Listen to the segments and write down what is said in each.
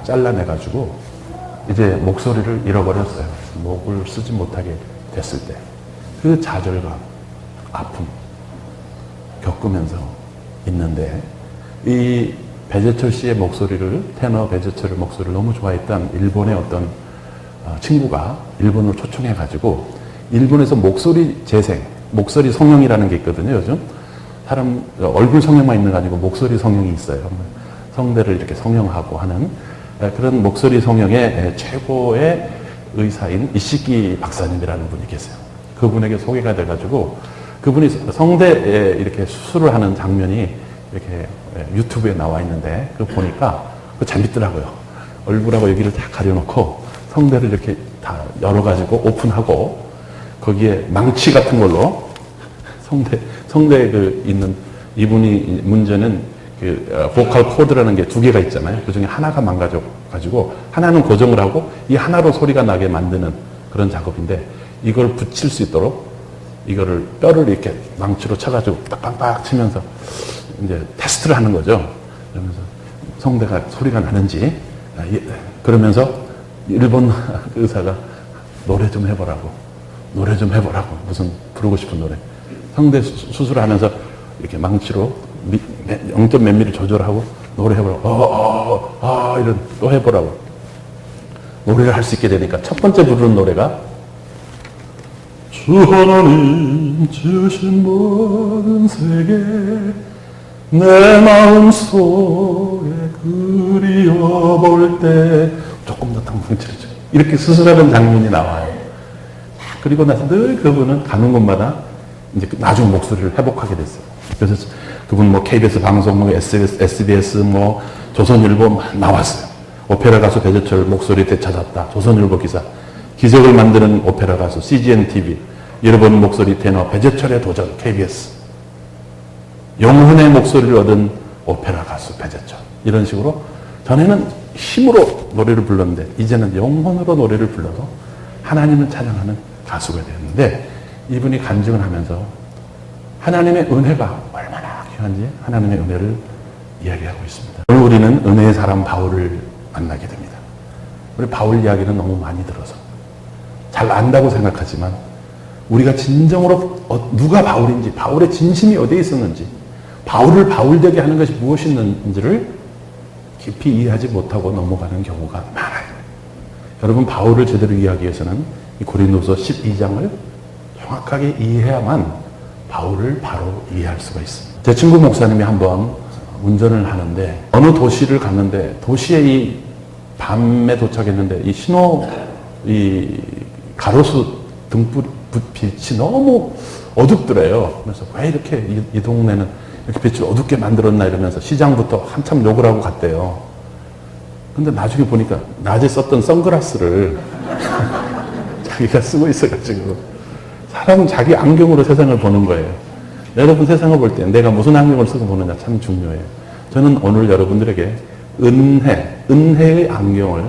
잘라내가지고 이제 목소리를 잃어버렸어요. 목을 쓰지 못하게 됐을 때. 그 좌절감, 아픔 겪으면서 있는데, 이 배재철 씨의 목소리를, 테너 배재철의 목소리를 너무 좋아했던 일본의 어떤 친구가 일본을 초청해가지고 일본에서 목소리 재생, 목소리 성형이라는 게 있거든요. 요즘 사람 얼굴 성형만 있는 거 아니고 목소리 성형이 있어요. 성대를 이렇게 성형하고 하는 그런 목소리 성형의 최고의 의사인 이시키 박사님이라는 분이 계세요. 그분에게 소개가 돼가지고 그분이 성대에 이렇게 수술을 하는 장면이 이렇게 유튜브에 나와 있는데 그거 보니까 그거 재밌더라고요. 얼굴하고 여기를 다 가려놓고 성대를 이렇게 다 열어가지고 오픈하고 거기에 망치 같은 걸로 성대에 그 있는, 이분이 문제는 그 보컬 코드라는 게 두 개가 있잖아요. 그 중에 하나가 망가져가지고 하나는 고정을 하고 이 하나로 소리가 나게 만드는 그런 작업인데, 이걸 붙일 수 있도록 이거를 뼈를 이렇게 망치로 쳐가지고 빡빡빡 치면서 이제 테스트를 하는 거죠. 그러면서 성대가 소리가 나는지, 그러면서 일본 의사가 노래 좀 해보라고 무슨 부르고 싶은 노래, 성대 수술하면서 이렇게 망치로 0점 몇 미리 조절하고 노래 해보라고, 이런 또 해보라고 노래를 할 수 있게 되니까 첫 번째 부르는 노래가 주 하나님 지으신 모든 세계 내 마음속에 그리워볼 때, 조금 더 당황스럽죠. 이렇게 수술하는 장면이 나와요. 그리고 나서 늘 그분은 가는 곳마다 이제 나중 목소리를 회복하게 됐어요. 그래서 그분 뭐 KBS 방송, 뭐 SBS, 뭐 조선일보 나왔어요. 오페라 가수 배재철 목소리 되찾았다. 조선일보 기사. 기적을 만드는 오페라 가수 CGN TV. 여러분 목소리 테너 배재철의 도전 KBS. 영혼의 목소리를 얻은 오페라 가수 배재철. 이런 식으로 전에는 힘으로 노래를 불렀는데 이제는 영혼으로 노래를 불러서 하나님을 찬양하는 가수가 되었는데, 이분이 간증을 하면서 하나님의 은혜가 얼마나 귀한지 하나님의 은혜를 이야기하고 있습니다. 오늘 우리는 은혜의 사람 바울을 만나게 됩니다. 우리 바울 이야기는 너무 많이 들어서 잘 안다고 생각하지만 우리가 진정으로 누가 바울인지, 바울의 진심이 어디에 있었는지, 바울을 바울되게 하는 것이 무엇이었는지를 깊이 이해하지 못하고 넘어가는 경우가 많아요. 여러분, 바울을 제대로 이해하기 위해서는 이 고린도서 12장을 정확하게 이해해야만 바울을 바로 이해할 수가 있습니다. 제 친구 목사님이 한번 운전을 하는데 어느 도시를 갔는데, 도시에 이 밤에 도착했는데 이 가로수 등불빛이 너무 어둡더래요. 그래서 왜 이렇게 이 동네는 이렇게 빛을 어둡게 만들었나 이러면서 시장부터 한참 욕을 하고 갔대요. 근데 나중에 보니까 낮에 썼던 선글라스를 자기가 쓰고 있어가지고, 사람은 자기 안경으로 세상을 보는 거예요. 여러분 세상을 볼 때 내가 무슨 안경을 쓰고 보느냐 참 중요해요. 저는 오늘 여러분들에게 은혜의 안경을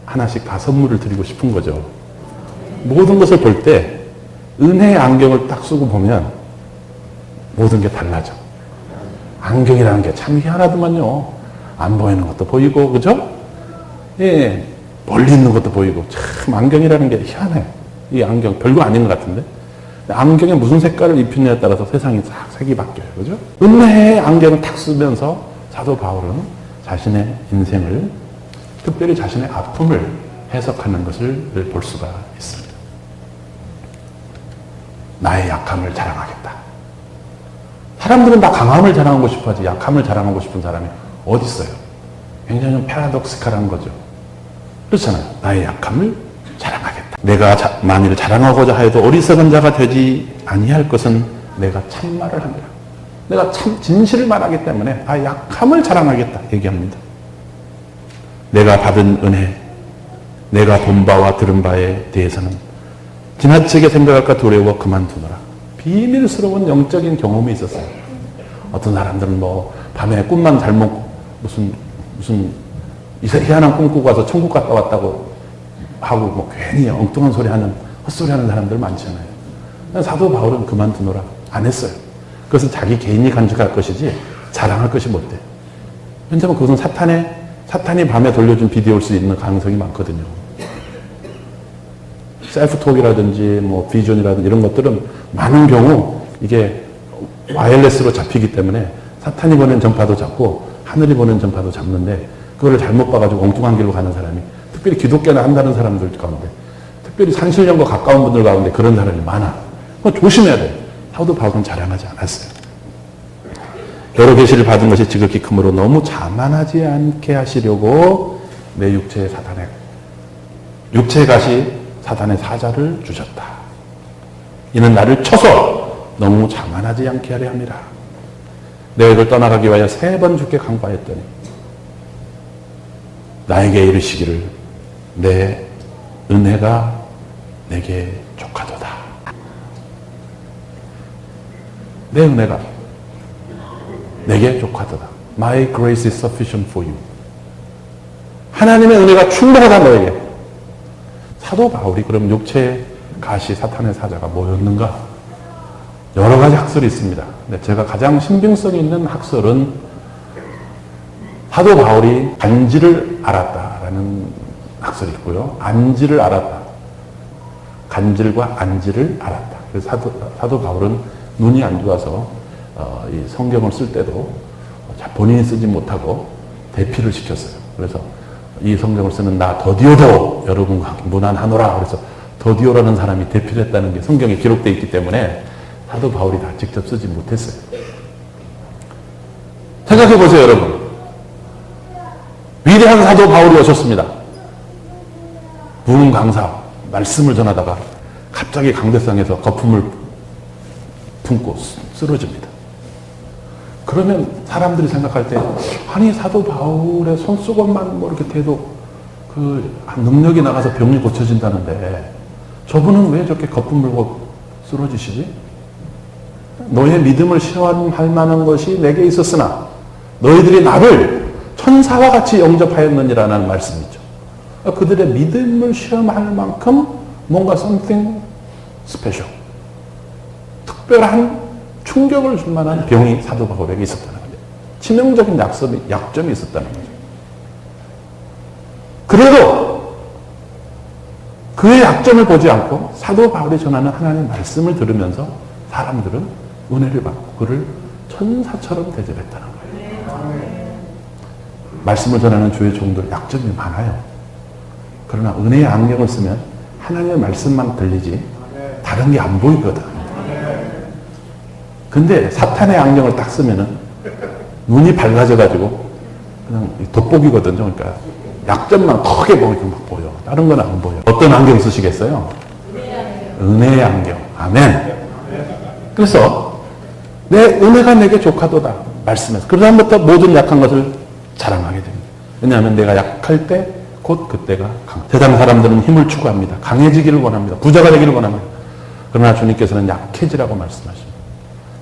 하나씩 다 선물을 드리고 싶은 거죠. 모든 것을 볼 때 은혜의 안경을 딱 쓰고 보면 모든 게 달라져. 안경이라는 게 참 희한하더만요. 안 보이는 것도 보이고, 그죠? 예, 멀리 있는 것도 보이고. 참 안경이라는 게 희한해. 이 안경 별거 아닌 것 같은데, 안경에 무슨 색깔을 입히느냐에 따라서 세상이 싹 색이 바뀌어요. 그죠? 은혜의 안경을 탁 쓰면서 사도 바울은 자신의 인생을, 특별히 자신의 아픔을 해석하는 것을 볼 수가 있습니다. 나의 약함을 자랑하겠다. 사람들은 다 강함을 자랑하고 싶어 하지 약함을 자랑하고 싶은 사람이 어디 있어요? 굉장히 좀 패러독시칼한 거죠. 그렇잖아요. 나의 약함을 자랑하겠다. 내가 만일 자랑하고자 하여도 어리석은 자가 되지 아니할 것은 내가 참말을 합니다. 내가 참 진실을 말하기 때문에 나의 약함을 자랑하겠다 얘기합니다. 내가 받은 은혜, 내가 본 바와 들은 바에 대해서는 지나치게 생각할까 두려워 그만두노라. 비밀스러운 영적인 경험이 있었어요. 어떤 사람들은 뭐 밤에 꿈만 잘못 무슨 희한한 꿈 꾸고 와서 천국 갔다 왔다고 하고 뭐 괜히 엉뚱한 소리 하는, 헛소리 하는 사람들 많잖아요. 사도 바울은 그만두노라 안 했어요. 그것은 자기 개인이 간직할 것이지 자랑할 것이 못 돼요. 왜냐하면 그것은 사탄의 사탄이 밤에 돌려준 비디오일 수 있는 가능성이 많거든요. 셀프톡이라든지 뭐 비전이라든지 이런 것들은 많은 경우 이게 와이어레스로 잡히기 때문에 사탄이 보낸 전파도 잡고 하늘이 보낸 전파도 잡는데 그거를 잘못 봐가지고 엉뚱한 길로 가는 사람이 특별히 기독교나 한다는 사람들 가운데 특별히 산신령과 가까운 분들 가운데 그런 사람이 많아. 그거 조심해야 돼. 사도 바울은 자랑하지 않았어요. 여러 계시를 받은 것이 지극히 크므로 너무 자만하지 않게 하시려고 내 육체의 가시 사탄의 사자를 주셨다. 이는 나를 쳐서 너무 자만하지 않게 하려 함이라. 내가 이걸 떠나가기 위하여 3번 주께 간구하였더니 나에게 이르시기를 내 은혜가 내게 족하도다. 내 은혜가 내게 족하도다. My grace is sufficient for you. 하나님의 은혜가 충분하다 너에게. 사도 바울이 그럼 육체의 가시 사탄의 사자가 뭐였는가? 여러 가지 학설이 있습니다. 근데 제가 가장 신빙성 있는 학설은 사도 바울이 간지를 알았다라는 학설이 있고요. 안지를 알았다. 간질과 안지를 알았다. 그래서 사도 바울은 눈이 안 좋아서 이 성경을 쓸 때도 본인이 쓰지 못하고 대피를 시켰어요. 그래서 이 성경을 쓰는 나 더디오도 여러분과 무난하노라. 그래서 더디오라는 사람이 대피를 했다는 게 성경에 기록되어 있기 때문에 사도 바울이 다 직접 쓰지 못했어요. 생각해 보세요, 여러분. 위대한 사도 바울이 오셨습니다. 부흥 강사, 말씀을 전하다가 갑자기 강대상에서 거품을 품고 쓰러집니다. 그러면 사람들이 생각할 때 아니 사도 바울의 손수건만 뭐 이렇게 돼도 그 능력이 나가서 병이 고쳐진다는데 저분은 왜 저렇게 거품 물고 쓰러지시지? 너의 믿음을 시험할 만한 것이 내게 있었으나 너희들이 나를 천사와 같이 영접하였느니라는 말씀이죠. 그들의 믿음을 시험할 만큼 뭔가 something special, 특별한 충격을 줄 만한 병이 사도 바울에게 있었다는 거죠. 치명적인 약점이 있었다는 거죠. 그래도 그의 약점을 보지 않고 사도 바울이 전하는 하나님의 말씀을 들으면서 사람들은 은혜를 받고 그를 천사처럼 대접했다는 거예요. 말씀을 전하는 주의 종들 약점이 많아요. 그러나 은혜의 안경을 쓰면 하나님의 말씀만 들리지 다른 게 안 보이거든. 근데 사탄의 안경을 딱 쓰면은 눈이 밝아져가지고 그냥 돋보기거든요. 그러니까 약점만 크게 보여. 다른 건 안 보여. 어떤 안경 쓰시겠어요? 은혜의 안경. 아멘. 그래서 내 은혜가 내게 족하도다 말씀해서 그 다음부터 모든 약한 것을 자랑하게 됩니다. 왜냐하면 내가 약할 때 곧 그때가 세상 사람들은 힘을 추구합니다. 강해지기를 원합니다. 부자가 되기를 원합니다. 그러나 주님께서는 약해지라고 말씀하십니다.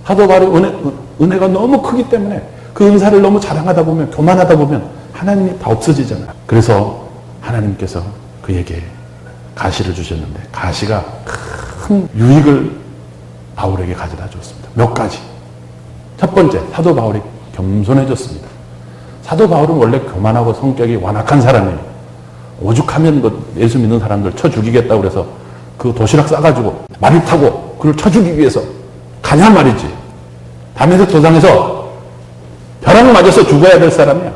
사도 바울의 은혜가 너무 크기 때문에 그 은사를 너무 자랑하다 보면 교만하다 보면 하나님이 다 없어지잖아요. 그래서 하나님께서 그에게 가시를 주셨는데 가시가 큰 유익을 바울에게 가져다 줬습니다. 몇 가지. 첫 번째, 사도 바울이 겸손해졌습니다. 사도 바울은 원래 교만하고 성격이 완악한 사람이에요. 오죽하면 예수 믿는 사람들 쳐 죽이겠다고 그래서 그 도시락 싸가지고 말을 타고 그를 쳐 죽이기 위해서 가냐 말이지. 다메섹 도상에서 벼락을 맞아서 죽어야 될 사람이야.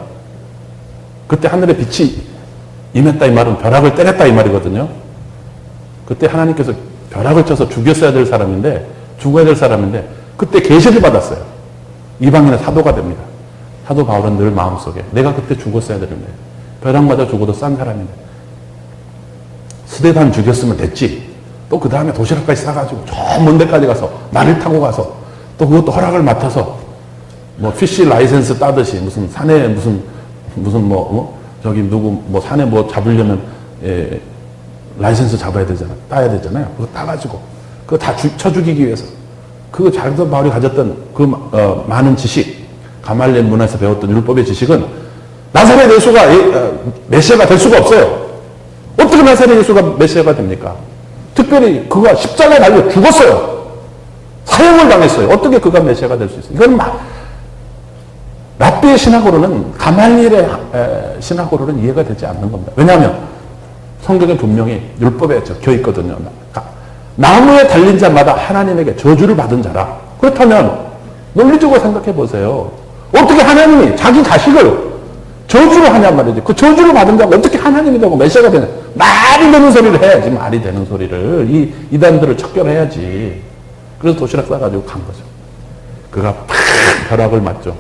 그때 하늘의 빛이 임했다 이 말은 벼락을 때렸다 이 말이거든요. 그때 하나님께서 벼락을 쳐서 죽였어야 될 사람인데 죽어야 될 사람인데 그때 계시를 받았어요. 이방인의 사도가 됩니다. 사도 바울은 늘 마음속에 내가 그때 죽었어야 되는데 벼락 맞아 죽어도 싼 사람인데 스데반 죽였으면 됐지. 또 그 다음에 도시락까지 싸가지고 저 먼 데까지 가서 말을 타고 가서 또 그것도 허락을 맡아서 뭐 피시 라이센스 따듯이 무슨 산에 무슨 저기 누구 뭐 산에 뭐 잡으려면 라이센스 잡아야 되잖아. 따야 되잖아요. 그거 따가지고 그거 다 쳐 죽이기 위해서 그 사도 바울이 가졌던 그 많은 지식 가말리엘 문화에서 배웠던 율법의 지식은 나사렛 예수가 메시아가 될 수가 없어요. 어떻게 나사렛 예수가 메시아가 됩니까? 특별히 그가 십자가에 달려 죽었어요. 사형을 당했어요. 어떻게 그가 메시아가 될 수 있어요? 이건 랍비 바울의 신학으로는, 가말리엘의 신학으로는 이해가 되지 않는 겁니다. 왜냐하면 성경에 분명히 율법에 적혀 있거든요. 나무에 달린 자마다 하나님에게 저주를 받은 자라. 그렇다면 논리적으로 생각해 보세요. 어떻게 하나님이 자기 자식을 저주를 하냔 말이지. 그 저주를 받은 자가 어떻게 하나님이 되고 메시아가 되냐. 말이 되는 소리를 해야지. 말이 되는 소리를. 이 이단들을 척결해야지. 그래서 도시락 싸가지고 간 거죠. 그가 팍 벼락을 맞죠.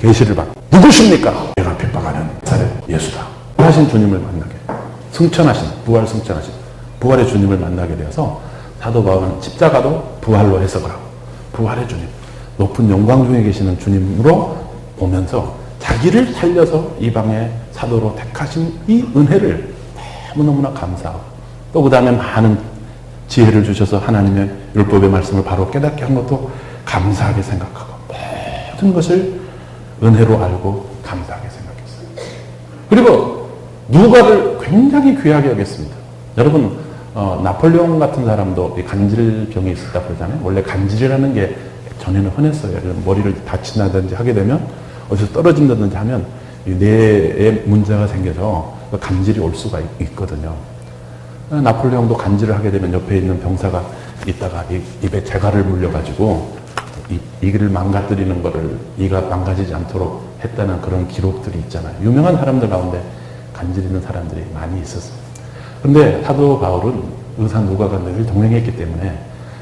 계시를 받고. 누구십니까? 내가 핍박하는 나사렛 예수다. 하신 주님을 만나게. 승천하신, 부활 승천하신 부활의 주님을 만나게 되어서 사도 바울은 십자가도 부활로 해석을 하고, 부활의 주님, 높은 영광 중에 계시는 주님으로 보면서 자기를 살려서 이방의 사도로 택하신 이 은혜를 너무너무나 감사하고, 또 그 다음에 많은 지혜를 주셔서 하나님의 율법의 말씀을 바로 깨닫게 한 것도 감사하게 생각하고, 모든 것을 은혜로 알고 감사하게 생각했어요. 그리고 누가를 굉장히 귀하게 여겼습니다. 여러분, 나폴레옹 같은 사람도 간질병이 있었다 그러잖아요. 원래 간질이라는 게 전에는 흔했어요. 머리를 다친다든지 하게 되면, 어디서 떨어진다든지 하면 뇌에 문제가 생겨서 간질이 올 수가 있거든요. 나폴레옹도 간질을 하게 되면 옆에 있는 병사가 있다가 입에 재갈을 물려가지고 이를 망가뜨리는 거를 이가 망가지지 않도록 했다는 그런 기록들이 있잖아요. 유명한 사람들 가운데 간질 있는 사람들이 많이 있었어요. 그런데 사도 바울은 의사 누가가 늘 동행했기 때문에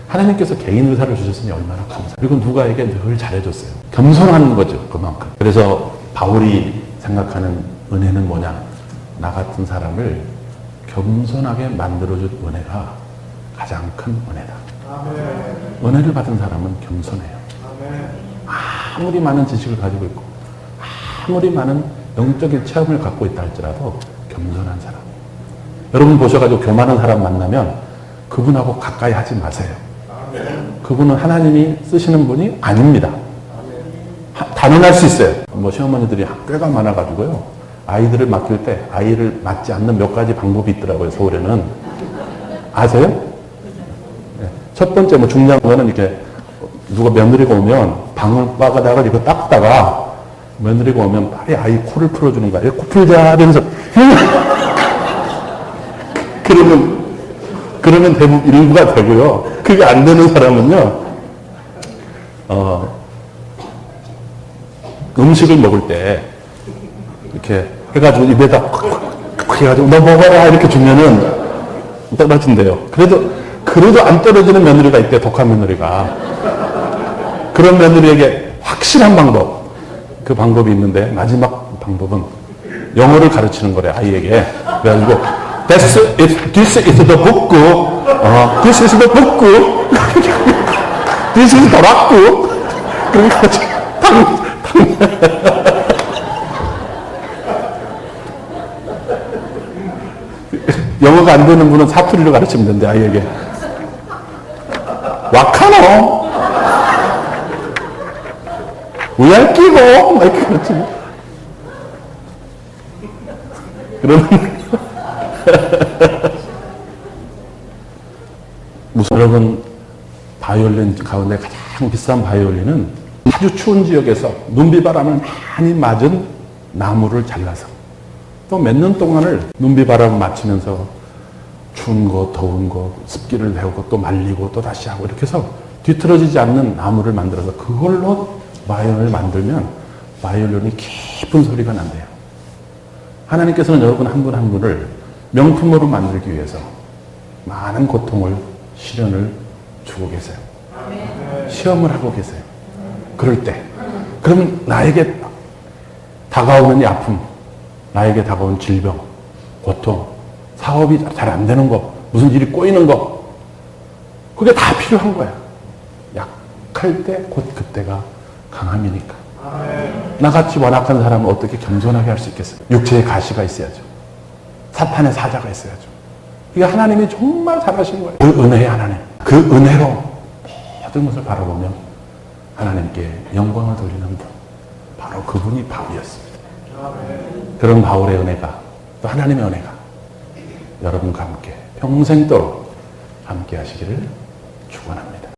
하나님께서 개인 의사를 주셨으니 얼마나 감사해요. 그리고 누가에게 늘 잘해줬어요. 겸손한 거죠, 그만큼. 그래서 바울이 생각하는 은혜는 뭐냐? 나 같은 사람을 겸손하게 만들어준 은혜가 가장 큰 은혜다. 아멘. 은혜를 받은 사람은 겸손해요. 아멘. 아무리 많은 지식을 가지고 있고 아무리 많은 영적인 체험을 갖고 있다 할지라도 겸손한 사람. 여러분 보셔가지고 교만한 사람 만나면 그분하고 가까이 하지 마세요. 아멘. 그분은 하나님이 쓰시는 분이 아닙니다. 단언할 수 있어요. 뭐 시어머니들이 꽤가 많아가지고요. 아이들을 맡길 때 아이를 맡지 않는 몇 가지 방법이 있더라고요. 서울에는. 아세요? 네. 첫 번째 뭐 중요한 거는 이렇게 누가 며느리가 오면 방바닥을 이거 닦다가 며느리가 오면 빨리 아이 코를 풀어주는 거야. 코 풀자 하면서 그러면 대부분 일부가 되고요. 그게 안 되는 사람은요. 음식을 먹을 때 이렇게 해가지고 입에다 해가지고 너 먹어라 이렇게 주면은 떨어진대요. 그래도 안 떨어지는 며느리가 있대. 독한 며느리가. 그런 며느리에게 확실한 방법, 그 방법이 있는데 마지막 방법은 영어를 가르치는 거래, 아이에게. 그래가지고 this is the book, this is the book, this is the rock. 그래가지고 영어가 안 되는 분은 사투리로 가르치면 된대, 아이에게. 와카노? 우얄 끼고? 막 이렇게 가르치면. 그러면, 여러분, 바이올린 가운데 가장 비싼 바이올린은 아주 추운 지역에서 눈비바람을 많이 맞은 나무를 잘라서 또 몇 년 동안을 눈비바람을 맞추면서 추운 거, 더운 거, 습기를 배우고 또 말리고 또 다시 하고 이렇게 해서 뒤틀어지지 않는 나무를 만들어서 그걸로 바이올린을 만들면 바이올린이 깊은 소리가 난대요. 하나님께서는 여러분 한 분 한 분을 명품으로 만들기 위해서 많은 고통을, 시련을 주고 계세요. 시험을 하고 계세요. 그럴 때 그러면 나에게 다가오는 이 아픔, 나에게 다가온 질병, 고통, 사업이 잘 안 되는 거, 무슨 일이 꼬이는 거, 그게 다 필요한 거야. 약할 때 곧 그때가 강함이니까. 나같이 완악한 사람은 어떻게 겸손하게 할 수 있겠어요? 육체의 가시가 있어야죠. 사탄의 사자가 있어야죠. 이게 하나님이 정말 잘하신 거예요. 그 은혜의 하나님. 그 은혜로 모든 것을 바라보면 하나님께 영광을 돌리는 분. 바로 그분이 바울이었습니다. 그런 바울의 은혜가, 또 하나님의 은혜가 여러분과 함께 평생도록 함께 하시기를 축원합니다.